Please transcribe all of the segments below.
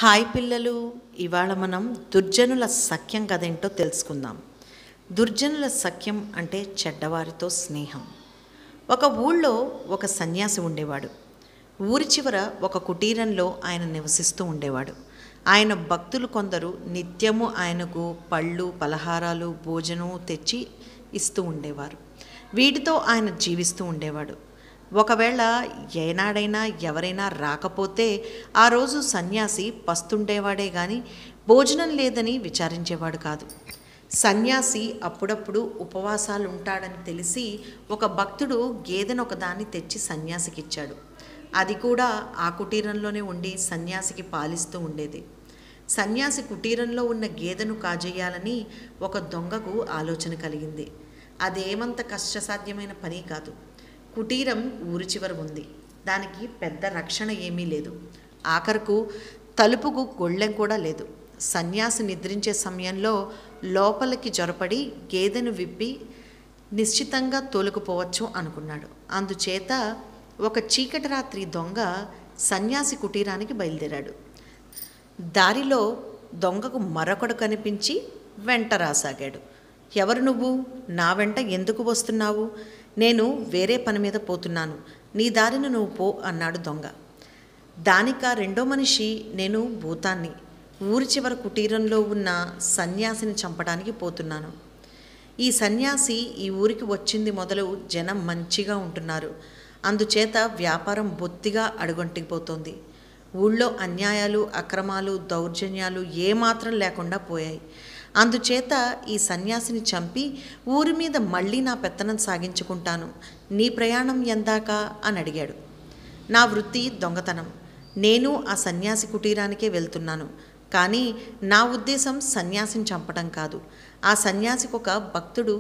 Hi పిల్లలు, ఇవాళ మనం దుర్జనుల సఖ్యం కదేంటో తెలుసుకుందాం. దుర్జనుల సఖ్యం అంటే చెడ్డవారితో స్నేహం. ఒక ఊళ్ళో ఒక సన్యాసి ఉండేవాడు. ఊరి చివర ఒక కుటీరంలో ఆయన నివసిస్తూ ఉండేవాడు. ఆయన భక్తులు కొందరు నిత్యము ఆయనకు పళ్ళు, పలహారాలు, భోజనం తెచ్చి ఇస్తూ ఉండేవారు. వీటితో ఆయన జీవిస్తూ ఉండేవాడు. ఒకవేళ ఏనాడైనా ఎవరైనా రాకపోతే ఆ రోజు సన్యాసి పస్తుండేవాడే కానీ భోజనం లేదని విచారించేవాడు కాదు. సన్యాసి అప్పుడప్పుడు ఉపవాసాలు ఉంటాడని తెలిసి ఒక భక్తుడు గేదెను ఒకదాన్ని తెచ్చి సన్యాసికిచ్చాడు. అది కూడా ఆ కుటీరంలోనే ఉండి సన్యాసికి పాలిస్తూ ఉండేది. సన్యాసి కుటీరంలో ఉన్న గేదెను కాజేయాలని ఒక దొంగకు ఆలోచన కలిగింది. అదేమంత కష్టసాధ్యమైన పని కాదు. కుటీరం ఊరి చివర ఉంది. దానికి పెద్ద రక్షణ ఏమీ లేదు. ఆఖరకు తలుపుకు గొళ్ళెం కూడా లేదు. సన్యాసి నిద్రించే సమయంలో లోపలికి జొరపడి గేదెను విప్పి నిశ్చితంగా తోలుకుపోవచ్చు అనుకున్నాడు. అందుచేత ఒక చీకటి రాత్రి దొంగ సన్యాసి కుటీరానికి బయలుదేరాడు. దారిలో దొంగకు మరొకడు కనిపించి వెంట రాసాగాడు. ఎవరు నువ్వు? నా వెంట ఎందుకు వస్తున్నావు? నేను వేరే పని మీద పోతున్నాను, నీ దారిని నువ్వు పో అన్నాడు దొంగ. దానిక రెండో మనిషి, నేను భూతాన్ని, ఊరి చివర కుటీరంలో ఉన్న సన్యాసిని చంపడానికి పోతున్నాను. ఈ సన్యాసి ఈ ఊరికి వచ్చింది మొదలు జనం మంచిగా ఉంటున్నారు. అందుచేత వ్యాపారం బొత్తిగా అడుగంటిపోతోంది. ఊళ్ళో అన్యాయాలు, అక్రమాలు, దౌర్జన్యాలు ఏమాత్రం లేకుండా పోయాయి. అందుచేత ఈ సన్యాసిని చంపి ఊరి మీద మళ్ళీ నా పెత్తనం సాగించుకుంటాను. నీ ప్రయాణం ఎందాక అని అడిగాడు. నా వృత్తి దొంగతనం. నేను ఆ సన్యాసి కుటీరానికే వెళ్తున్నాను. కానీ నా ఉద్దేశం సన్యాసిని చంపడం కాదు. ఆ సన్యాసికి ఒక భక్తుడు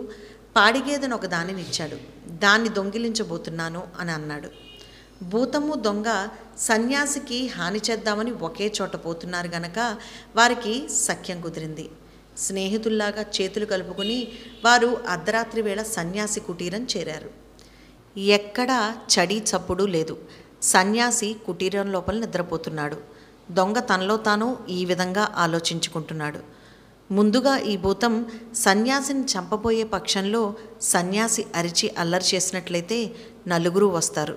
పాడిగేదెను ఒక దానినిచ్చాడు. దాన్ని దొంగిలించబోతున్నాను అని అన్నాడు. భూతము దొంగ సన్యాసికి హాని చేద్దామని ఒకే చోట పోతున్నారు గనక వారికి సఖ్యం కుదిరింది. స్నేహితుల్లాగా చేతులు కలుపుకుని వారు అర్ధరాత్రి వేళ సన్యాసి కుటీరం చేరారు. ఎక్కడా చడి చప్పుడు లేదు. సన్యాసి కుటీరం లోపల నిద్రపోతున్నాడు. దొంగ తనలో తాను ఈ విధంగా ఆలోచించుకుంటున్నాడు. ముందుగా ఈ భూతం సన్యాసిని చంపబోయే పక్షంలో సన్యాసి అరిచి అల్లరి చేసినట్లయితే నలుగురు వస్తారు.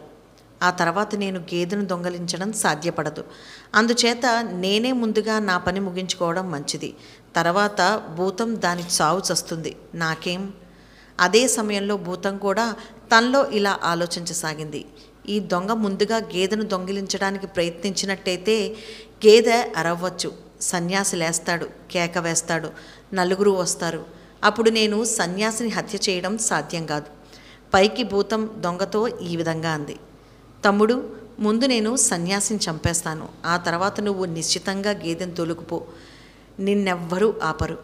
ఆ తర్వాత నేను గేదెను దొంగలించడం సాధ్యపడదు. అందుచేత నేనే ముందుగా నా పని ముగించుకోవడం మంచిది. తర్వాత భూతం దాని చావు చస్తుంది, నాకేం? అదే సమయంలో భూతం కూడా తనలో ఇలా ఆలోచించసాగింది. ఈ దొంగ ముందుగా గేదెను దొంగిలించడానికి ప్రయత్నించినట్టయితే గేదె అరవ్వచ్చు, సన్యాసి లేస్తాడు, కేక వేస్తాడు, నలుగురు వస్తారు. అప్పుడు నేను సన్యాసిని హత్య చేయడం సాధ్యం కాదు. పైకి భూతం దొంగతో ఈ విధంగా అంది. తమ్ముడు, ముందు నేను సన్యాసిని చంపేస్తాను. ఆ తర్వాత నువ్వు నిశ్చితంగా గేదెను తొలుకుపో, నిన్నెవ్వరూ ఆపరు.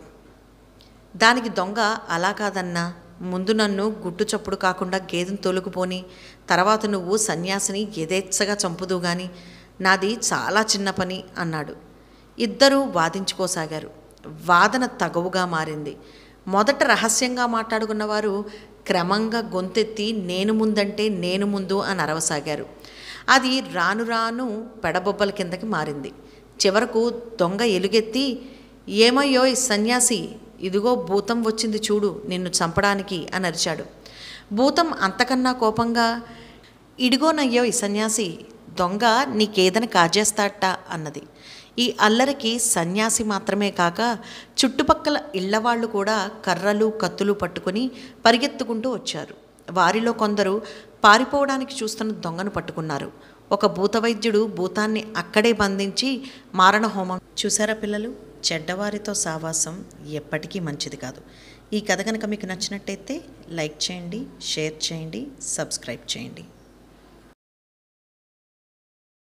దానికి దొంగ, అలా కాదన్నా, ముందు నన్ను గుట్టు చప్పుడు కాకుండా గేదెను తొలుకుపోని, తర్వాత నువ్వు సన్యాసిని యథేచ్ఛగా చంపుదు గాని, నాది చాలా చిన్న పని అన్నాడు. ఇద్దరూ వాదించుకోసాగారు. వాదన తగవుగా మారింది. మొదట రహస్యంగా మాట్లాడుకున్నవారు క్రమంగా గొంతెత్తి నేను ముందంటే నేను ముందు అని అరవసాగారు. అది రాను రాను పెడబొబ్బల కిందకి మారింది. చివరకు దొంగ ఎలుగెత్తి, ఏమయ్యో ఈ సన్యాసి, ఇదిగో భూతం వచ్చింది చూడు నిన్ను చంపడానికి అని అరిచాడు. భూతం అంతకన్నా కోపంగా, ఇడిగోనయ్యో ఈ సన్యాసి, దొంగ నీకేదైనా కాజేస్తాట అన్నది. ఈ అల్లరికి సన్యాసి మాత్రమే కాక చుట్టుపక్కల ఇళ్లవాళ్ళు కూడా కర్రలు, కత్తులు పట్టుకుని పరిగెత్తుకుంటూ వచ్చారు. వారిలో కొందరు పారిపోవడానికి చూస్తున్న దొంగను పట్టుకున్నారు. ఒక భూతవైద్యుడు భూతాన్ని అక్కడే బంధించి మారణ హోమం. చూసారా పిల్లలు, చెడ్డవారితో సావాసం ఎప్పటికీ మంచిది కాదు. ఈ కథ కనుక మీకు నచ్చినట్టయితే లైక్ చేయండి, షేర్ చేయండి, సబ్స్క్రైబ్ చేయండి.